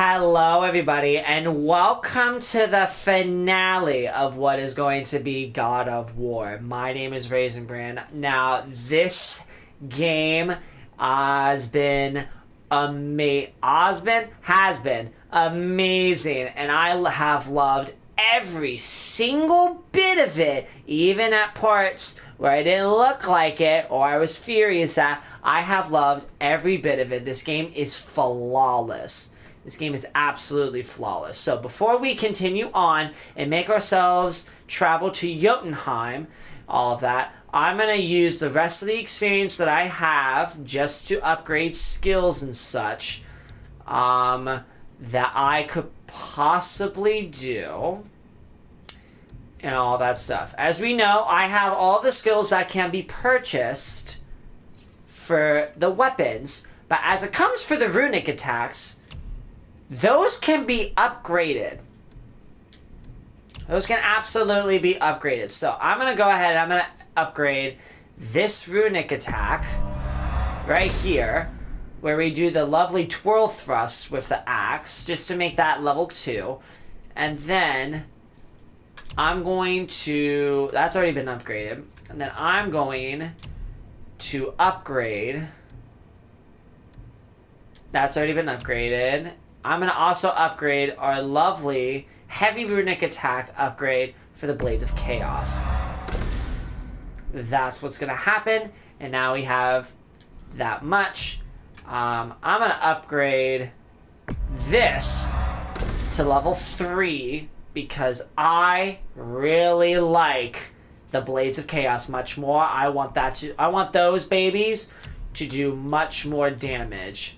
Hello, everybody, and welcome to the finale of what is going to be God of War. My name is Raisinbrand. Now, this game has been amazing, and I have loved every single bit of it, even at parts where I didn't look like it or I was furious at. I have loved every bit of it. This game is flawless. This game is absolutely flawless. So before we continue on and make ourselves travel to Jotehiem, all of that, I'm going to use the rest of the experience that I have just to upgrade skills and such that I could possibly do and all that stuff. As we know, I have all the skills that can be purchased for the weapons, but as it comes for the runic attacks, those can be upgraded. Those can absolutely be upgraded. So I'm going to go ahead and I'm going to upgrade this runic attack right here, where we do the lovely twirl thrusts with the axe, just to make that level 2. And then I'm going to... That's already been upgraded. And then I'm going to upgrade... That's already been upgraded. I'm going to also upgrade our lovely heavy runic attack upgrade for the Blades of Chaos. That's what's going to happen. And now we have that much. I'm going to upgrade this to level 3 because I really like the Blades of Chaos much more. I want those babies to do much more damage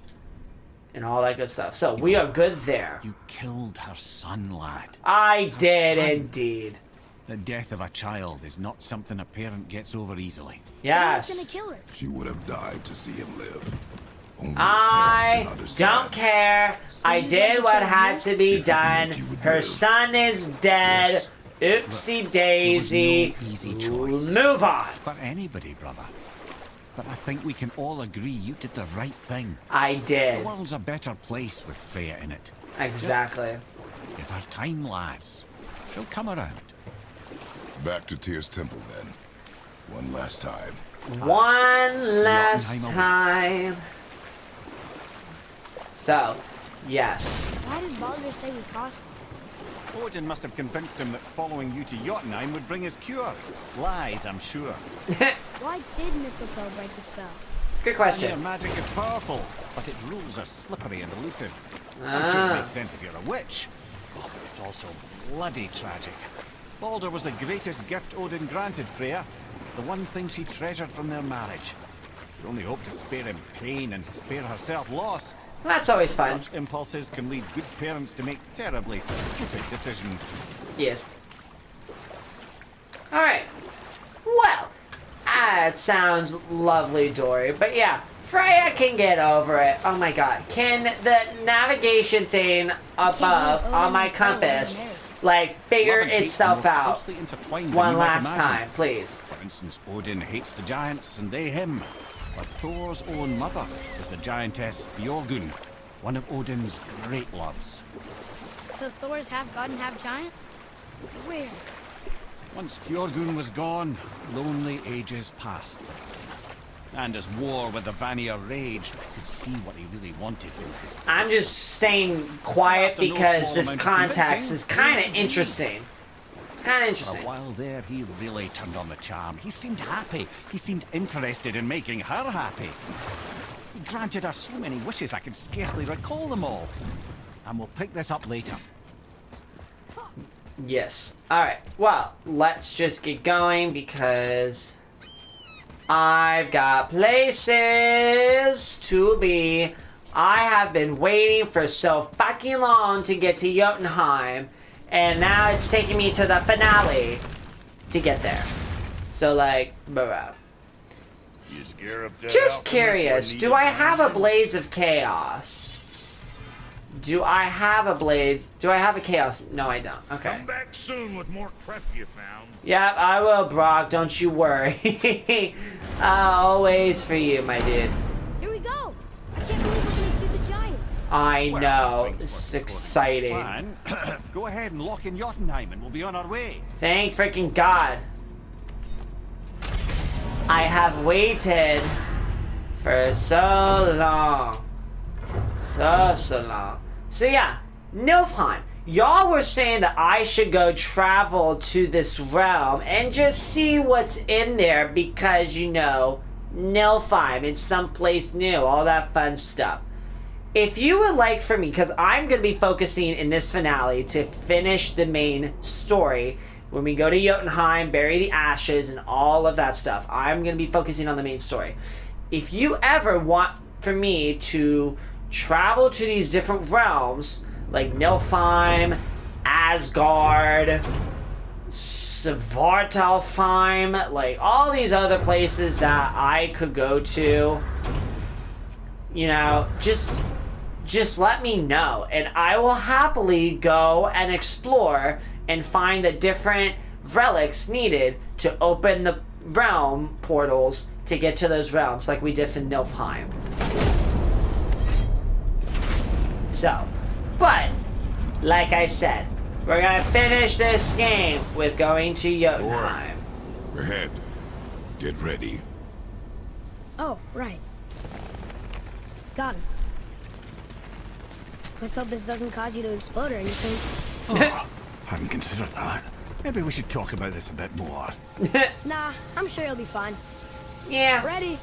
and all that good stuff. So we are good there. You killed her son, lad. I did indeed. The death of a child is not something a parent gets over easily. Yes. Who's gonna kill her? She would have died to see him live. Only I don't care. I did what had to be done. Her son is dead. Oopsie daisy. No easy choice. Move on. For anybody, brother. But I think we can all agree you did the right thing. I The did. world's a better place with Freya in it. Exactly. Just give her time, lads. She'll come around. Back to Tyr's temple then. One last time. One last Jotunheim time. So, yes. Why did Baldur say we crossed him? Odin must have convinced him that following you to Jotunheim would bring his cure. Lies, I'm sure. Why did mistletoe break the spell? Good Mere question. magic is powerful, but its rules are slippery and elusive. I'm sure it makes sense if you're a witch. Oh, but it's also bloody tragic. Baldur was the greatest gift Odin granted Freya. The one thing she treasured from their marriage. She only hoped to spare him pain and spare herself loss. That's always fun. Such impulses can lead good parents to make terribly stupid decisions. Yes. Alright. Well, that sounds lovely, Dory. But yeah, Freya can get over it. Oh my god. Can the navigation thing above on my compass, like, figure Love and hate are itself more out closely intertwined than one you might last imagine. time, please? For instance, Odin hates the giants and they him. But Thor's own mother was the giantess Björgun, one of Odin's great loves. So Thor's half god and half giant? Where? Once Björgun was gone, lonely ages passed. And as war with the Vanir raged, I could see what he really wanted. I'm just staying quiet After no because small this amount of context convincing, is kind of interesting. It's kind of For a interesting. while there, he really turned on the charm. He seemed happy. He seemed interested in making her happy. He granted her so many wishes I can scarcely recall them all. And we'll pick this up later. Yes. Alright, well, let's just get going because I've got places to be. I have been waiting for so fucking long to get to Jotunheim, and now it's taking me to the finale to get there. So, like, bruh. You scare up that Just alchemist curious, or do need I to have a find Blades of Chaos? Do I have a Chaos? No, I don't. you? Okay. Come back soon with more crap you found. Yep, I will, Brock. Don't you worry. Always for you, my dude. Here we go! I can't believe we're gonna see the giants. I Well, know. things This is weren't going exciting. to plan. Go ahead and lock in Jotehiem and we'll be on our way. Thank freaking God. I have waited for so long. So long. So yeah, Nilfheim. Y'all were saying that I should go travel to this realm and just see what's in there because, you know, Nilfheim, it's someplace new, all that fun stuff. If you would like for me, because I'm going to be focusing in this finale to finish the main story, when we go to Jotehiem, bury the ashes, and all of that stuff, I'm going to be focusing on the main story. If you ever want for me to travel to these different realms, like Nilfheim, Asgard, Svartalfheim, like all these other places that I could go to, you know, just let me know, and I will happily go and explore and find the different relics needed to open the realm portals to get to those realms like we did for Nilfheim. So, but, like I said, we're gonna finish this game with going to Jotehiem. Ahead. Get ready. Oh, right. Got him. Let's hope this doesn't cause you to explode or anything. Oh, hadn't considered that. Maybe we should talk about this a bit more. Nah, I'm sure you'll be fine. Yeah. Ready?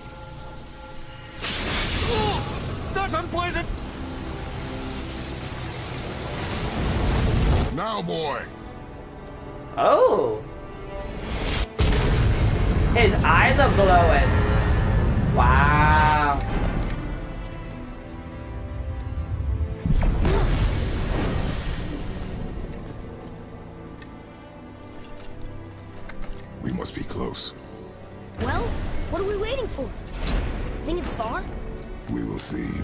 Oh, that's unpleasant! Now, boy. Oh. His eyes are glowing. Wow. We must be close. Well, what are we waiting for? Think it's far? We will see.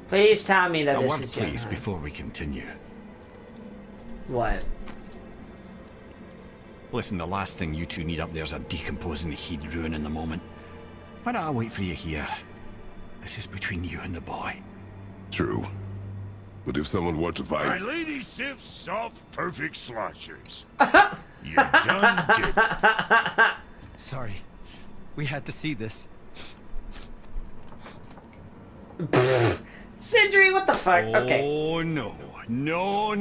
Please tell me that A this word, is please, Jotehiem. before we continue. What? Listen, the last thing you two need up there is a decomposing heat ruining the moment. Why don't I wait for you here? This is between you and the boy. True. But if someone were to My fight... lady sips soft, perfect sloshers. You're done, did. Sorry. We had to see this. Sindri, what the fuck? Okay. Oh, no. No.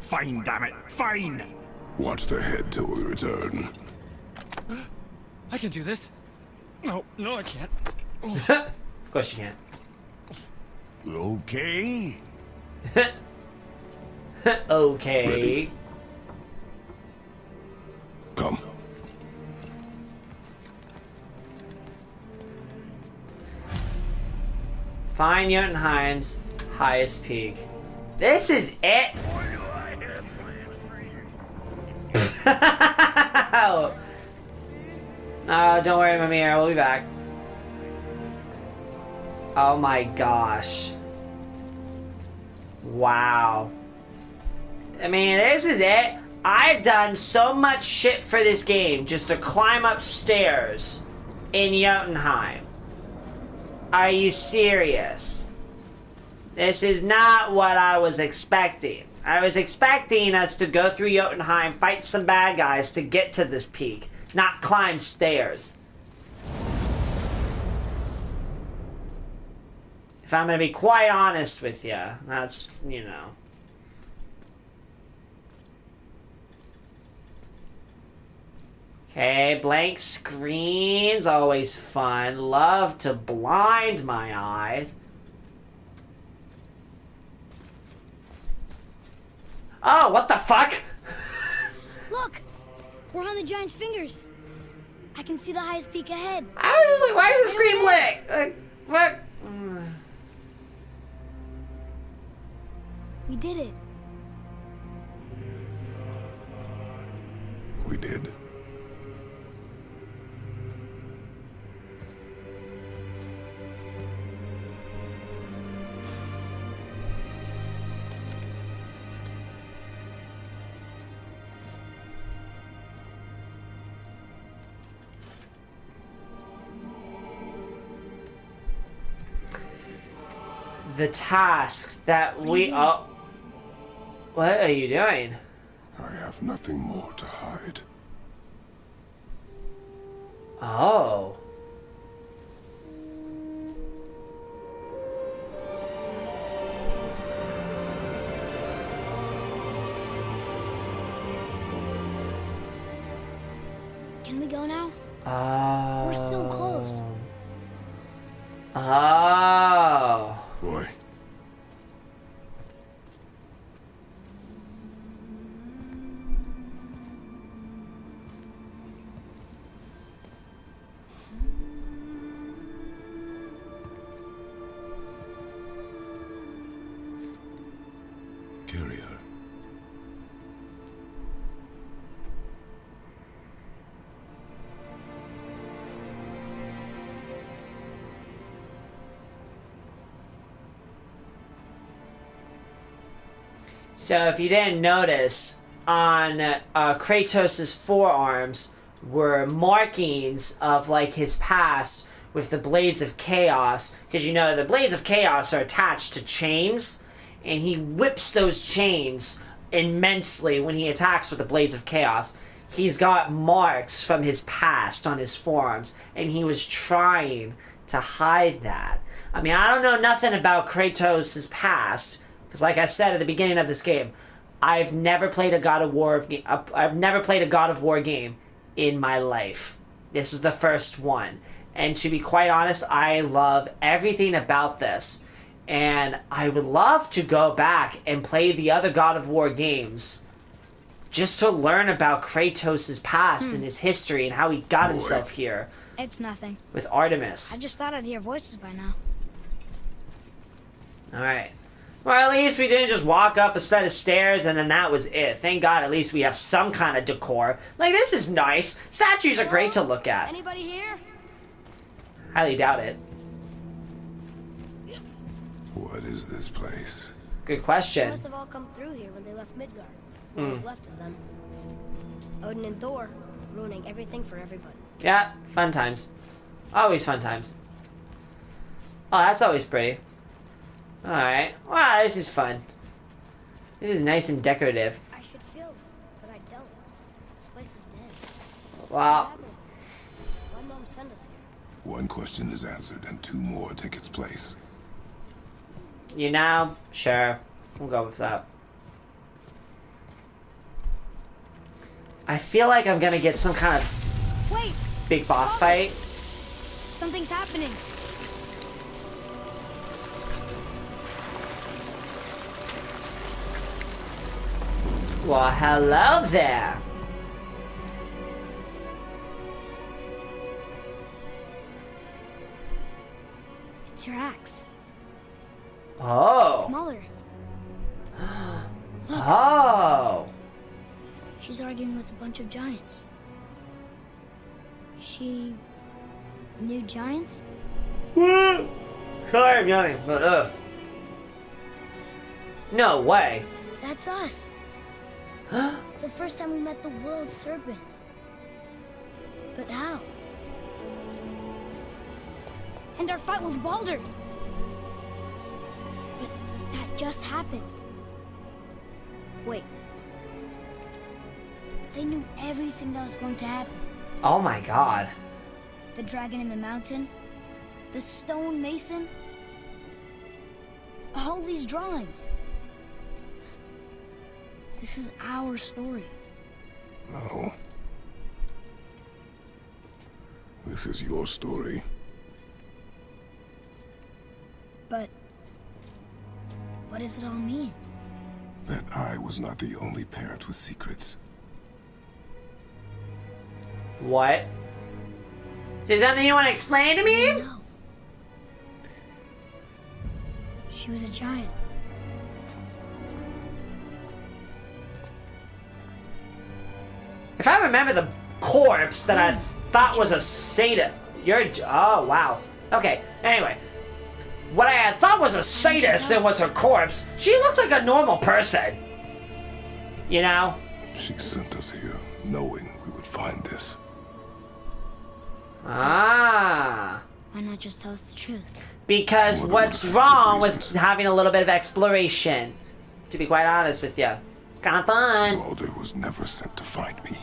Fine, damn it. Fine. Watch their head till we return. I can do this. No, I can't. Of course you can't. Okay. Okay. Ready. Come. Find Jotunheim's highest peak. This is it? Boy, do I have plans for you. Oh, don't worry, Mimir. We'll be back. Oh my gosh. Wow. I mean, this is it. I've done so much shit for this game just to climb upstairs in Jotunheim. Are you serious? This is not what I was expecting. I was expecting us to go through Jotunheim, fight some bad guys to get to this peak, not climb stairs. If I'm gonna be quite honest with you, that's, you know. Okay, blank screens, always fun. Love to blind my eyes. Oh, what the fuck? Look! We're on the giant's fingers. I can see the highest peak ahead. I was just like, why is the screen blank? Like, what? We did it. We did. the task that we... Oh. What are you doing? I have nothing more to hide. Oh. Can we go now? Oh. We're so close. Oh. Boy, carry her. So if you didn't notice, on Kratos' forearms were markings of like his past with the Blades of Chaos, because you know the Blades of Chaos are attached to chains, and he whips those chains immensely when he attacks with the Blades of Chaos. He's got marks from his past on his forearms, and he was trying to hide that. I mean, I don't know nothing about Kratos' past, because like I said at the beginning of this game, I've never played a God of War I've never played a God of War game in my life. This is the first one. And to be quite honest, I love everything about this. And I would love to go back and play the other God of War games just to learn about Kratos' past and his history and how he got himself here It's nothing. with Artemis. I just thought I'd hear voices by now. Alright. Well, at least we didn't just walk up a set of stairs and then that was it. Thank God at least we have some kind of decor. Like, this is nice. Statues are great to look at. Anybody here? Highly doubt it. What is this place? Good They question. must have all come through here when they left Midgard. What was left of them? Odin and Thor, ruining everything for everybody. Yeah, fun times. Always fun times. Oh, that's always pretty. Alright. Wow, this is fun. This is nice and decorative. I should feel it, but I don't. This place is dead. Wow. Why Mom send us here? One question is answered and two more take its place. You know? Sure. We'll go with that. I feel like I'm gonna get some kind of Wait! big boss fight. Something's happening. Well, hello there. It's your axe. Oh. Smaller. Oh. She's arguing with a bunch of giants. She knew giants? Sorry, I'm yawning, but no way. That's us. The first time we met the world serpent. But how? And our fight with Baldur. But that just happened. Wait. They knew everything that was going to happen. Oh my god. The dragon in the mountain. The stone mason. All these drawings. This is our story. No. This is your story. But what does it all mean? That I was not the only parent with secrets. What? Is there something you want to explain to me? No. She was a giant. If I remember the corpse that I thought was a sadist, oh wow. Okay. Anyway, what I had thought was a sadist and was her corpse, she looked like a normal person. You know? She sent us here, knowing we would find this. Ah. Why not just tell us the truth? Because Well, what's there was wrong good with reasons. having a little bit of exploration? To be quite honest with you. It's kind of fun. Baldur was never sent to find me.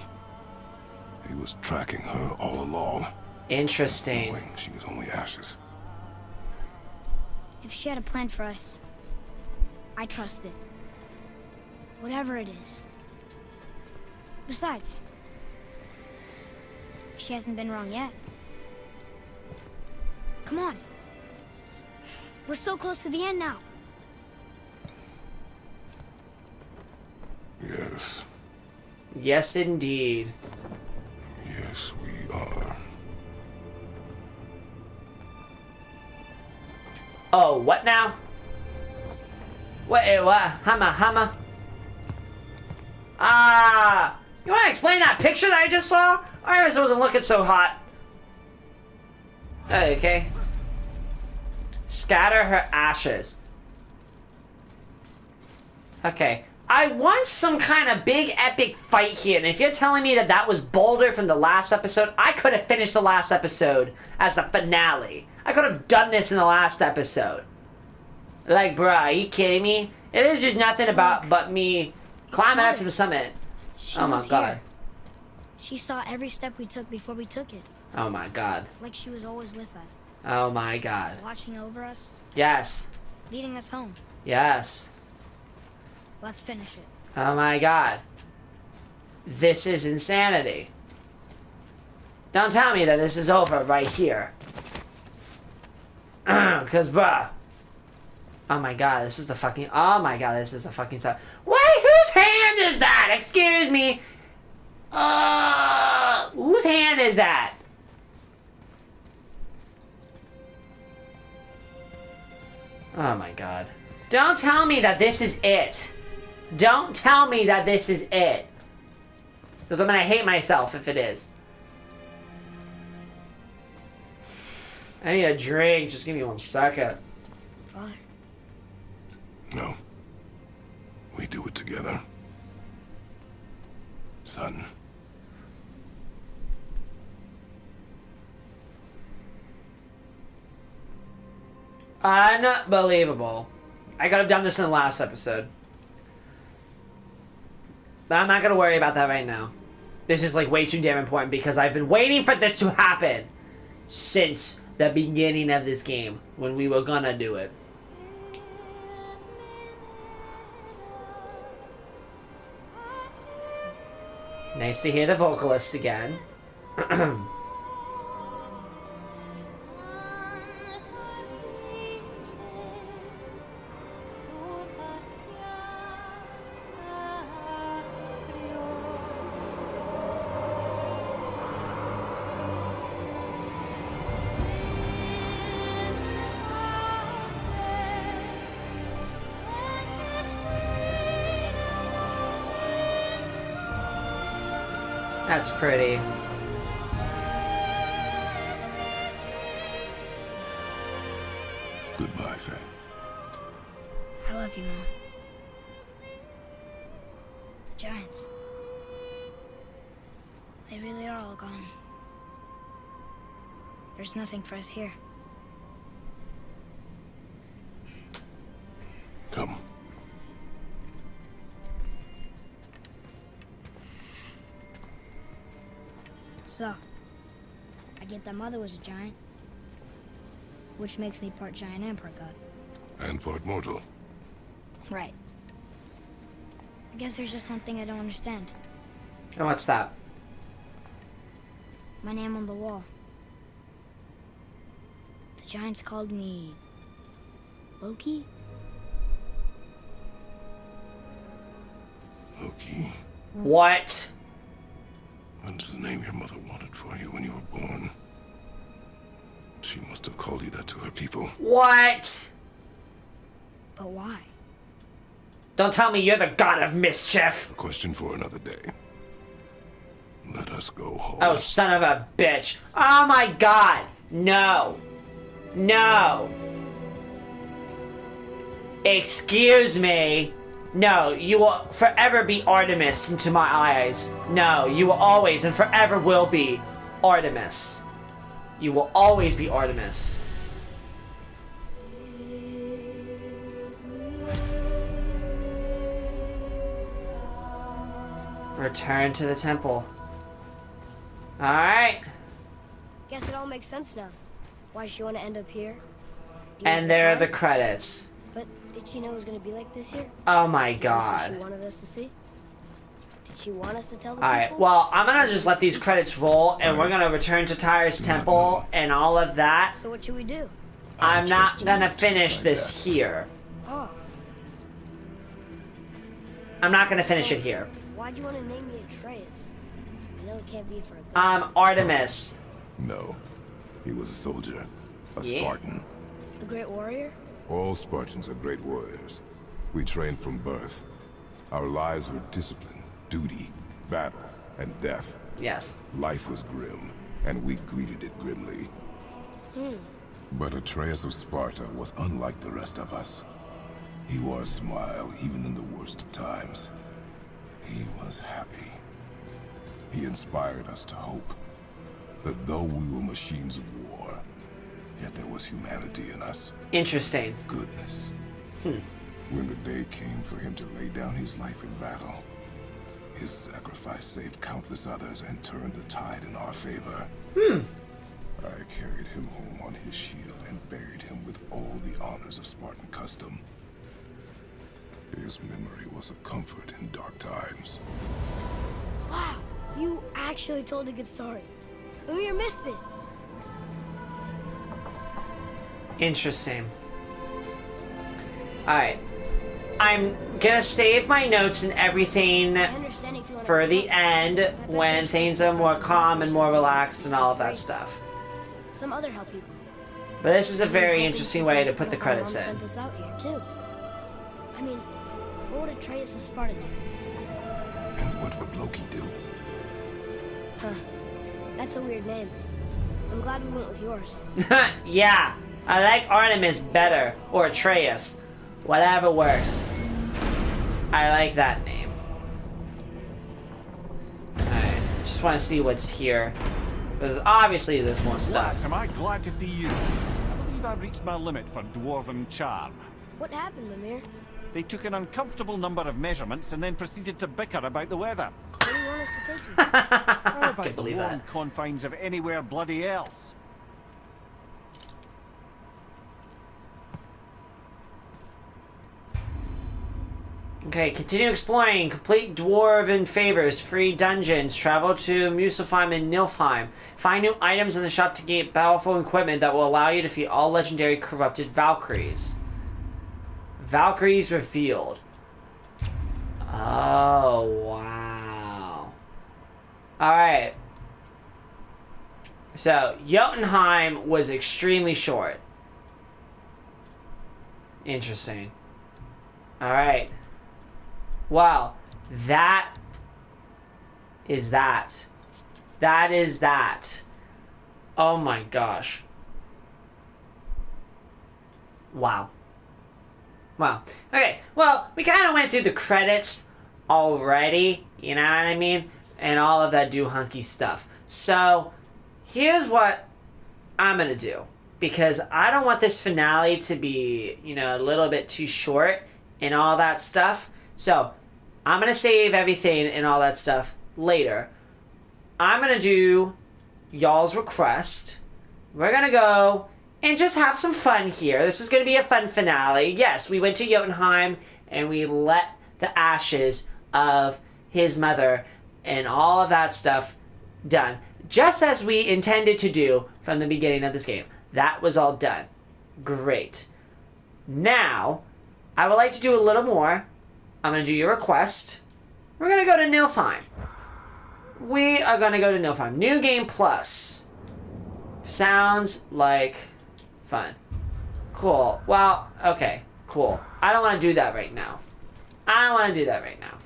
He was tracking her all along, Interesting. knowing she was only ashes. If she had a plan for us, I trust it. Whatever it is. Besides, she hasn't been wrong yet. Come on. We're so close to the end now. Yes, Yes, indeed. yes, we are. Oh, what now? What? Hammer. Ah! You want to explain that picture that I just saw? Iris wasn't looking so hot. Okay. Scatter her ashes. Okay. I want some kind of big epic fight here, and if you're telling me that that was Baldur from the last episode, I could have finished the last episode as the finale. I could have done this in the last episode. Like, bruh, are you kidding me? It is just nothing about but me climbing up to the summit. She Oh my was god. here. She saw every step we took before we took it. Oh my god. Like she was always with us. Oh my god. Watching over us. Yes. Leading us home. Yes. Let's finish it. Oh my god. This is insanity. Don't tell me that this is over right here. Cause bruh. Oh my god, this is the fucking... Oh my god, this is the fucking stuff. Wait, whose hand is that? Excuse me. Whose hand is that? Oh my god. Don't tell me that this is it. Don't tell me that this is it. Because I'm gonna hate myself if it is. I need a drink. Just give me 1 second. Father. No. We do it together. Son. Unbelievable. I could have done this in the last episode. But I'm not gonna worry about that right now. This is like way too damn important because I've been waiting for this to happen since the beginning of this game when we were gonna do it. Nice to hear the vocalist again. That's pretty. Goodbye, Faye. I love you, Mom. The giants. They really are all gone. There's nothing for us here. Come. So, I get that Mother was a giant, which makes me part giant and part god. And part mortal. Right. I guess there's just one thing I don't understand. And what's that? My name on the wall. The giants called me... Loki? Loki. What? That's the name your mother wanted for you when you were born. She must have called you that to her people. What? But why? Don't tell me you're the god of mischief. A question for another day. Let us go home. Oh, son of a bitch. Oh my god. No. No. Excuse me. No, you will forever be Artemis into my eyes. No, you will always and forever will be Artemis. You will always be Artemis. Return to the temple. Alright. Guess it all makes sense now. Why she want to end up here? And there are the credits. But did she know it was going to be like this here? Oh my Is this what god. she wanted us to see? Did she want us to tell the Alright, people? well, I'm gonna just let these credits roll, and we're gonna return to Tyre's temple and all of that. So what should we do? I'm not trust gonna you to finish find this here. Oh, I'm not gonna finish it here. why'd you want to name me Atreus? I know it can't be for a god. Artemis. No. He was a soldier. A Yeah. Spartan. The great warrior? All Spartans are great warriors. We trained from birth. Our lives were discipline, duty, battle, and death. Yes. Life was grim, and we greeted it grimly. But Atreus of Sparta was unlike the rest of us. He wore a smile even in the worst of times. He was happy. He inspired us to hope that though we were machines of war, yet there was humanity in us. Interesting. Goodness. When the day came for him to lay down his life in battle, his sacrifice saved countless others and turned the tide in our favor. I carried him home on his shield and buried him with all the honors of Spartan custom. His memory was a comfort in dark times. Wow, you actually told a good story. Amir missed it. Interesting. Alright. I'm gonna save my notes and everything I understand if you want for the end when things are more calm and more relaxed and all of that stuff. Some other help people. But this is a very interesting way to put the credits in. Sent us out here too. I mean, what would Atreus of Sparta do? And what would Loki do? Huh. That's a weird name. I'm glad we went with yours. Yeah, I like Artemis better, or Atreus. Whatever works. I like that name. Alright, just want to see what's here. Because obviously there's more stuff. What? Am I glad to see you? I believe I've reached my limit for dwarven charm. What happened, Mimir? They took an uncomfortable number of measurements and then proceeded to bicker about the weather. Where do you want us to take you? How about Can't the believe warm that. confines of anywhere bloody else? Okay, continue exploring. Complete dwarven favors. Free dungeons. Travel to Muspelheim and Niflheim. Find new items in the shop to get powerful equipment that will allow you to defeat all legendary corrupted Valkyries. Valkyries revealed. Oh, wow. Alright. So, Jotehiem was extremely short. Interesting. Alright. Wow, that is that. That is that. Oh my gosh. Wow. Wow. Okay, well, we kind of went through the credits already, you know what I mean? And all of that do-hunky stuff. So, here's what I'm gonna do. Because I don't want this finale to be, you know, a little bit too short and all that stuff. So, I'm going to save everything and all that stuff later. I'm going to do y'all's request. We're going to go and just have some fun here. This is going to be a fun finale. Yes, we went to Jotehiem and we let the ashes of his mother and all of that stuff done. Just as we intended to do from the beginning of this game. That was all done. Great. Now, I would like to do a little more. I'm going to do your request. We're going to go to Niflheim. We are going to go to Niflheim. New Game Plus. Sounds like fun. Cool. Well, okay. Cool. I don't want to do that right now. I don't want to do that right now.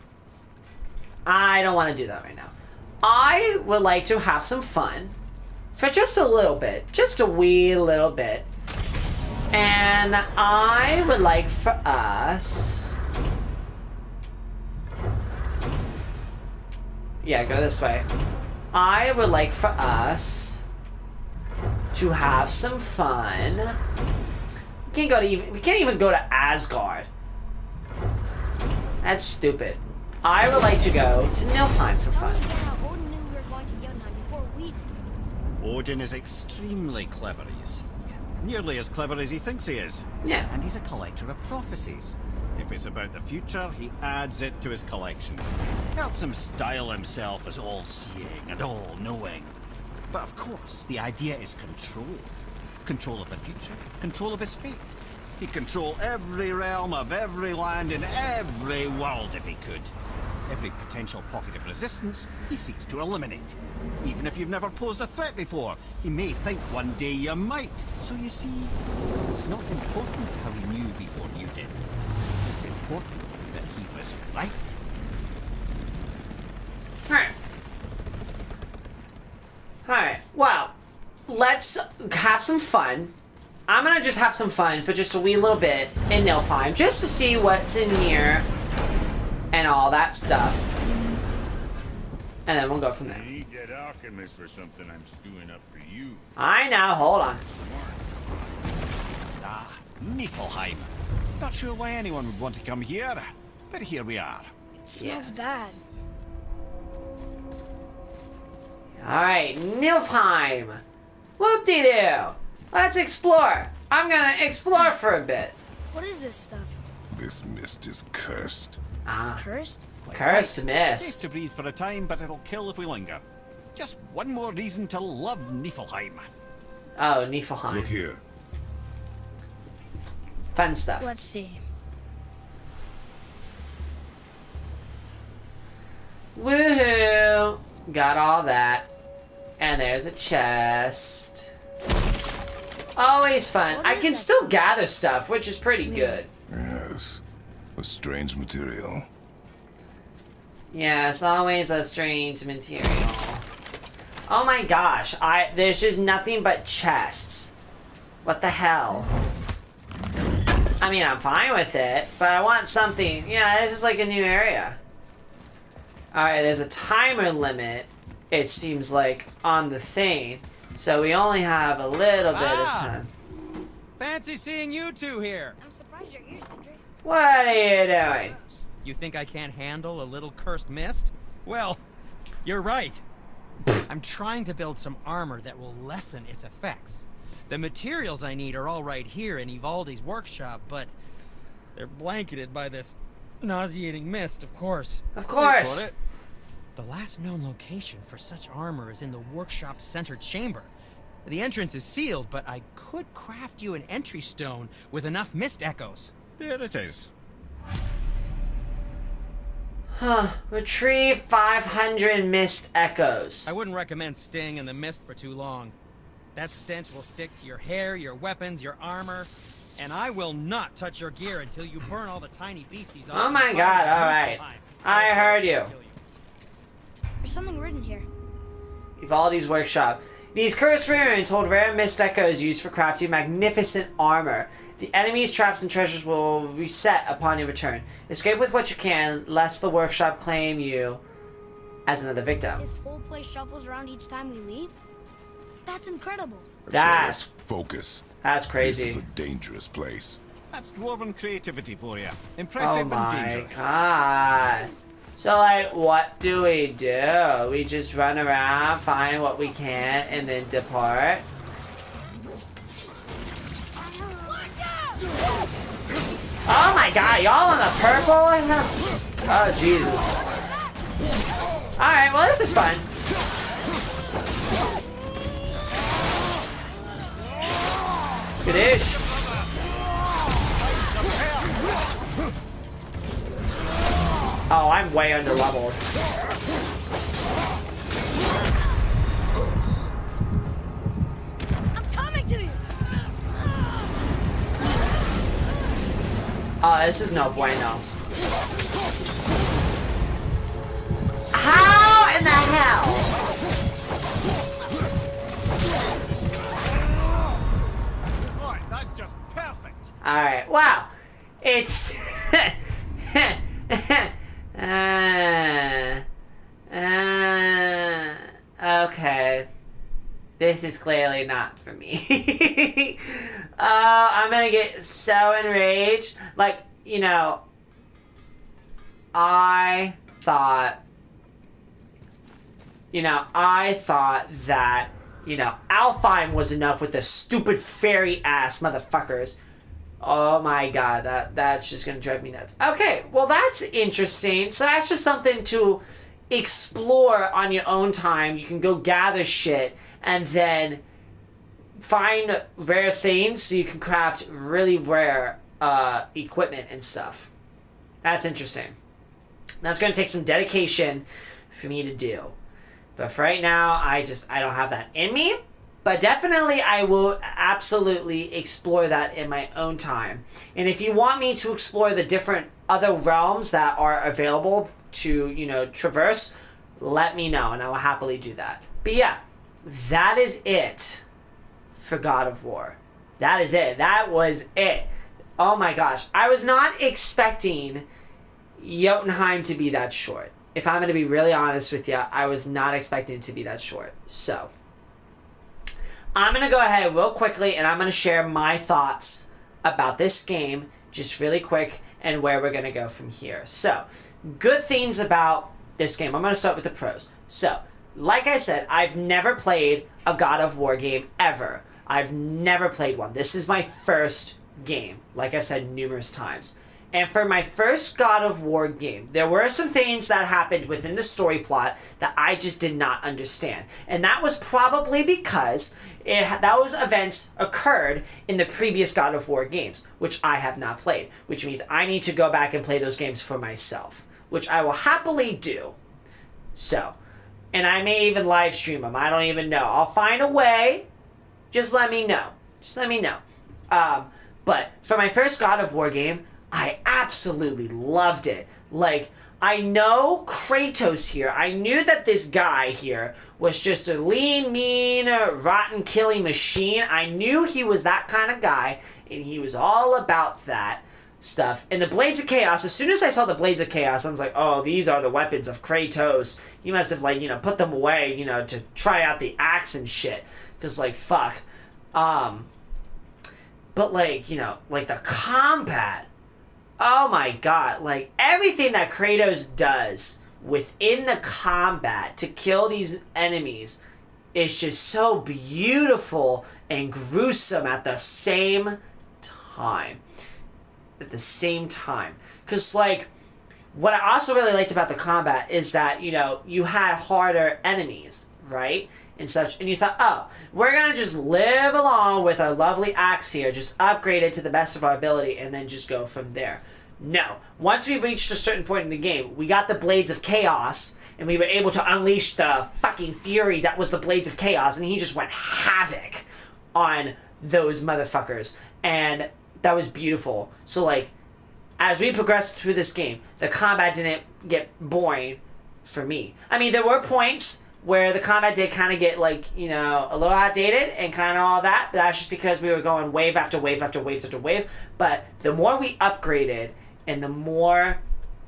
I don't want to do that right now. I would like to have some fun for just a little bit. Just a wee little bit. And I would like for us... Yeah, go this way. I would like for us to have some fun. We can't even go to Asgard. That's stupid. I would like to go to Niflheim for Tell fun. me again how Odin knew we were going to Jotun before we did. Odin is extremely clever, you see. Nearly as clever as he thinks he is. Yeah. And he's a collector of prophecies. If it's about the future, he adds it to his collection. Helps him style himself as all-seeing and all-knowing. But of course, the idea is control. Control of the future, control of his fate. He'd control every realm of every land in every world if he could. Every potential pocket of resistance, he seeks to eliminate. Even if you've never posed a threat before, he may think one day you might. So you see, it's not important how he knew before you did. It's important that he was right. Alright, well, let's have some fun. I'm gonna just have some fun for just a wee little bit in Niflheim, just to see what's in here and all that stuff. And then we'll go from there. I need that alchemist for something I'm stewing up for you. I know, hold on. Ah, Niflheim. Not sure why anyone would want to come here, but here we are. It smells bad. Alright, Niflheim. Whoop-de-doo. Let's explore. I'm gonna explore for a bit. What is this stuff? This mist is cursed. Ah, Cursed? cursed Safe mist. to breathe for a time, but it'll kill if we linger. Just one more reason to love Niflheim. Oh, Niflheim. Look here. Fun stuff. Let's see. Woohoo! Got all that. And there's a chest. Always fun. What I is can that still stuff? gather stuff, which is pretty good. Yes. A strange material. Yeah, it's always a strange material. Oh my gosh, there's just nothing but chests. What the hell? I mean, I'm fine with it, but I want something. Yeah, this is like a new area. Alright, there's a timer limit, it seems like, on the thing. So we only have a little bit of time. Fancy seeing you two here. I'm surprised you're here, Sindri. What are you doing? You think I can't handle a little cursed mist? Well, you're right. I'm trying to build some armor that will lessen its effects. The materials I need are all right here in Ivaldi's workshop, but they're blanketed by this nauseating mist, of course. Of course. The last known location for such armor is in the workshop's center chamber. The entrance is sealed, but I could craft you an entry stone with enough mist echoes. There it is. Huh. Retrieve 500 mist echoes. I wouldn't recommend staying in the mist for too long. That stench will stick to your hair, your weapons, your armor, and I will not touch your gear until you burn all the tiny beasties off. Oh my god, alright. I heard you. There's something written here. Ivaldi's workshop. These cursed ruins hold rare mist echoes used for crafting magnificent armor. The enemy's traps and treasures will reset upon your return. Escape with what you can, lest the workshop claim you as another victim. This whole place shuffles around each time we leave? That's incredible. That's Focus. That's This crazy. is a dangerous place. That's dwarven creativity for you. Oh Impressive and my dangerous. god. So like, what do? We just run around, find what we can, and then depart? Oh my god, y'all in the purple? Oh Jesus. Alright, well this is fun. Skadoosh. Oh, I'm way under leveled. I'm coming to you! Oh, this is no bueno. How in the hell? Right, that's just perfect. Alright, wow. It's... okay. This is clearly not for me. Oh, I'm gonna get so enraged. Like, you know, I thought, that, Alfheim was enough with the stupid fairy-ass motherfuckers. Oh my god, that's just gonna drive me nuts. Okay, well that's interesting. So that's just something to explore on your own time. You can go gather shit and then find rare things so you can craft really rare equipment and stuff. That's interesting. That's gonna take some dedication for me to do. But for right now, I don't have that in me. But definitely I will absolutely explore that in my own time. And if you want me to explore the different other realms that are available to, traverse, let me know and I will happily do that. But yeah, that is it for God of War. That is it. That was it. Oh my gosh. I was not expecting Jotehiem to be that short. If I'm going to be really honest with you, I was not expecting it to be that short. So I'm going to go ahead real quickly and I'm going to share my thoughts about this game just really quick and where we're going to go from here. So, good things about this game. I'm going to start with the pros. So, like I said, I've never played a God of War game ever. I've never played one. This is my first game, like I've said numerous times. And for my first God of War game, there were some things that happened within the story plot that I just did not understand. And that was probably because those events occurred in the previous God of War games, which I have not played. Which means I need to go back and play those games for myself, which I will happily do. So, and I may even live stream them. I don't even know. I'll find a way. Just let me know. Just let me know. But for my first God of War game, I absolutely loved it. Like, I know Kratos here. I knew that this guy here was just a lean, mean, rotten, killing machine. I knew he was that kind of guy, and he was all about that stuff. And the Blades of Chaos, as soon as I saw the Blades of Chaos, I was like, oh, these are the weapons of Kratos. He must have, like, put them away, to try out the axe and shit. Because, like, fuck. But, like, like the combat. Oh my god, like everything that Kratos does within the combat to kill these enemies is just so beautiful and gruesome at the same time. Because, like, what I also really liked about the combat is that, you had harder enemies, right? And such, and you thought, oh, we're gonna just live along with our lovely axe here, just upgrade it to the best of our ability, and then just go from there. No. Once we reached a certain point in the game, we got the Blades of Chaos, and we were able to unleash the fucking fury that was the Blades of Chaos, and he just went havoc on those motherfuckers, and that was beautiful. So, like, as we progressed through this game, the combat didn't get boring for me. I mean, there were points where the combat did kind of get, like, a little outdated and kind of all that, but that's just because we were going wave after wave after wave after wave. But the more we upgraded and the more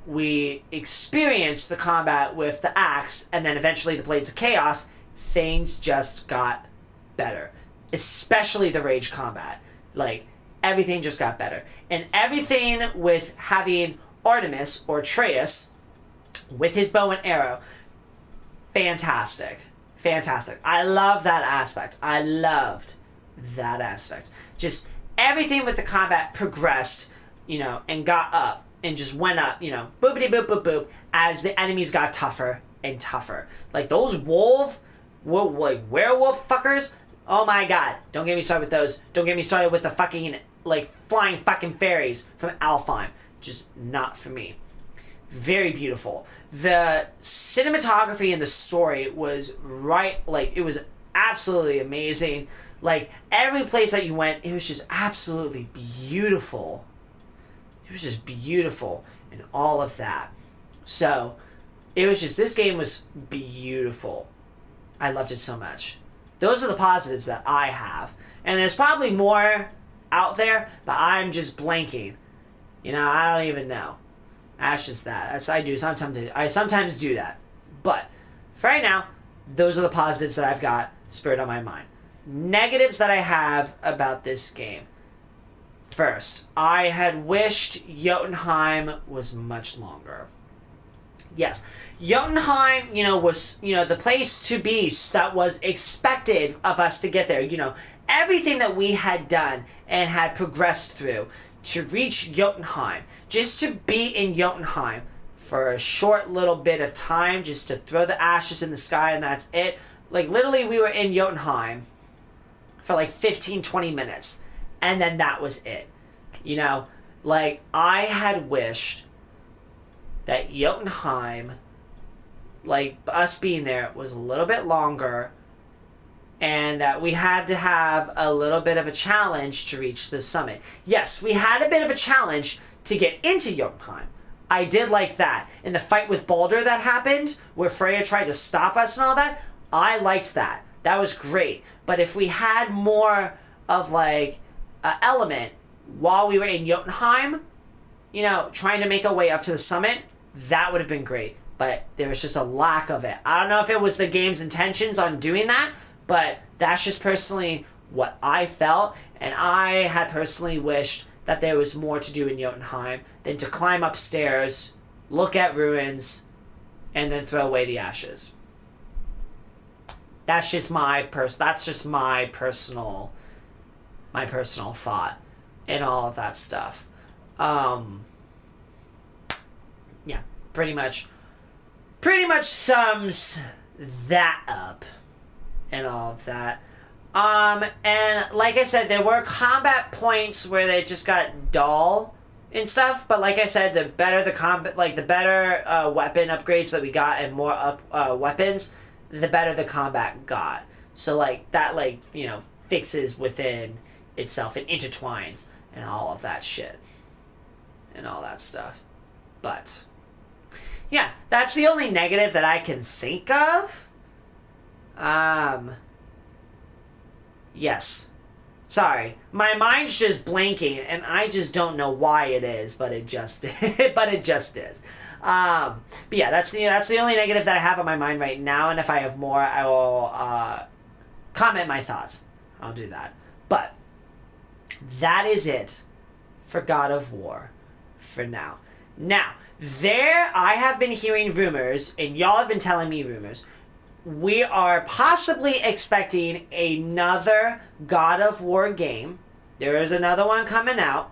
we experienced the combat with the axe and then eventually the Blades of Chaos, things just got better. Especially the rage combat. Like, everything just got better. And everything with having Artemis, or Atreus, with his bow and arrow, fantastic. I love that aspect. I loved that aspect. Just everything with the combat progressed, and got up and just went up, boopity boop boop boop, as the enemies got tougher and tougher. Like those werewolf fuckers. Oh my god. Don't get me started with those. Don't get me started with the fucking, like, flying fucking fairies from Alfheim. Just not for me. Very beautiful. The cinematography and the story was it was absolutely amazing. Like, every place that you went, it was just absolutely beautiful. It was just beautiful and all of that. So, this game was beautiful. I loved it so much. Those are the positives that I have. And there's probably more out there, but I'm just blanking. I don't even know. That's just that. I sometimes do that. But for right now, those are the positives that I've got spurred on my mind. Negatives that I have about this game. First, I had wished Jotehiem was much longer. Yes. Jotunheim, was, the place to be that was expected of us to get there. Everything that we had done and had progressed through to reach Jotunheim, just to be in Jotunheim for a short little bit of time, just to throw the ashes in the sky and that's it. Like, literally, we were in Jotunheim for like 15, 20 minutes. And then that was it. Like, I had wished that Jotunheim, like, us being there was a little bit longer, and that we had to have a little bit of a challenge to reach the summit. Yes, we had a bit of a challenge to get into Jotunheim. I did like that. In the fight with Baldur that happened, where Freya tried to stop us and all that, I liked that. That was great. But if we had more of, like, an element while we were in Jotunheim, trying to make our way up to the summit, that would have been great. But there was just a lack of it. I don't know if it was the game's intentions on doing that, but that's just personally what I felt. And I had personally wished that there was more to do in Jotunheim than to climb upstairs, look at ruins, and then throw away the ashes. That's just my personal thought and all of that stuff. Yeah, pretty much sums that up and all of that. And like I said, there were combat points where they just got dull and stuff, but like I said, the better the combat, like the better weapon upgrades that we got and more weapons, the better the combat got. So like that, like, fixes within itself and intertwines and all of that shit and all that stuff. But yeah, that's the only negative that I can think of. Yes. Sorry. My mind's just blanking, and I just don't know why it is, but it just is. But yeah, that's the only negative that I have on my mind right now, and if I have more, I will comment my thoughts. I'll do that. But that is it for God of War for now. Now, I have been hearing rumors, and y'all have been telling me rumors. We are possibly expecting another God of War game. There is another one coming out.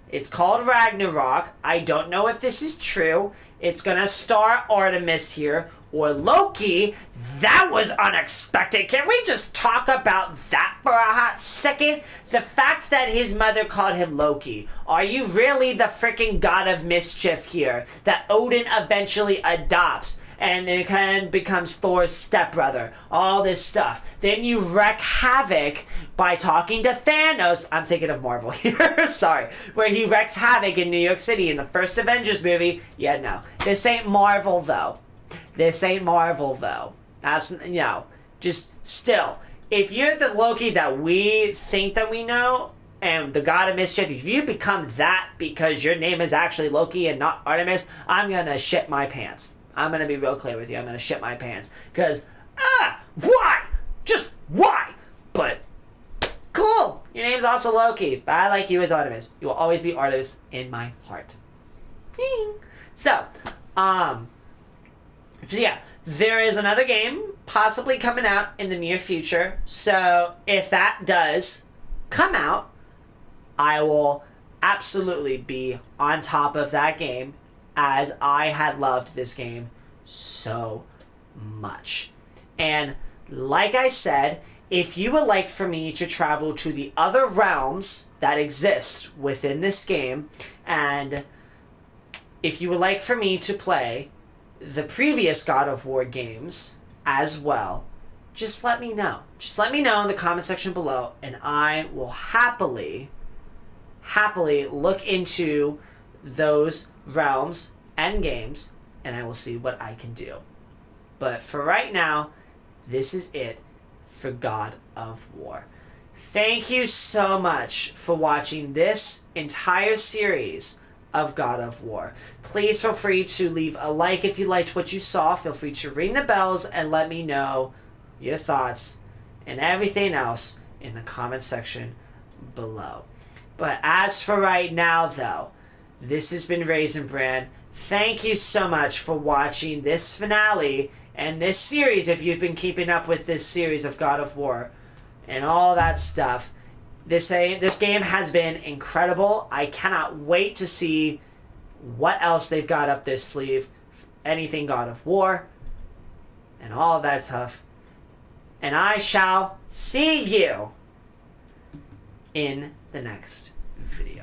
It's called Ragnarok. I don't know if this is true. It's gonna star Artemis here or Loki. That was unexpected. Can we just talk about that for a hot second? The fact that his mother called him Loki. Are you really the freaking god of mischief here that Odin eventually adopts? And then becomes Thor's stepbrother. All this stuff. Then you wreak havoc by talking to Thanos. I'm thinking of Marvel here. Sorry. Where he wreaks havoc in New York City in the first Avengers movie. Yeah, no. This ain't Marvel, though. That's, just still. If you're the Loki that we think that we know, and the god of mischief, if you become that because your name is actually Loki and not Artemis, I'm gonna shit my pants. I'm going to be real clear with you. I'm going to shit my pants. Because, why? Just why? But, cool. Your name's also Loki. But I like you as Artemis. You will always be Artemis in my heart. So, yeah. There is another game possibly coming out in the near future. So, if that does come out, I will absolutely be on top of that game, as I had loved this game so much. And like I said, if you would like for me to travel to the other realms that exist within this game, and if you would like for me to play the previous God of War games as well, just let me know. Just let me know in the comment section below, and I will happily look into those realms and games, and I will see what I can do. But for right now, this is it for God of War. Thank you so much for watching this entire series of God of War. Please feel free to leave a like if you liked what you saw. Feel free to ring the bells and let me know your thoughts and everything else in the comment section below. But as for right now, though, this has been Raisin Brand. thank you so much for watching this finale and this series, if you've been keeping up with this series of God of War and all that stuff. This game has been incredible. I cannot wait to see what else they've got up their sleeve. Anything God of War and all of that stuff. And I shall see you in the next video.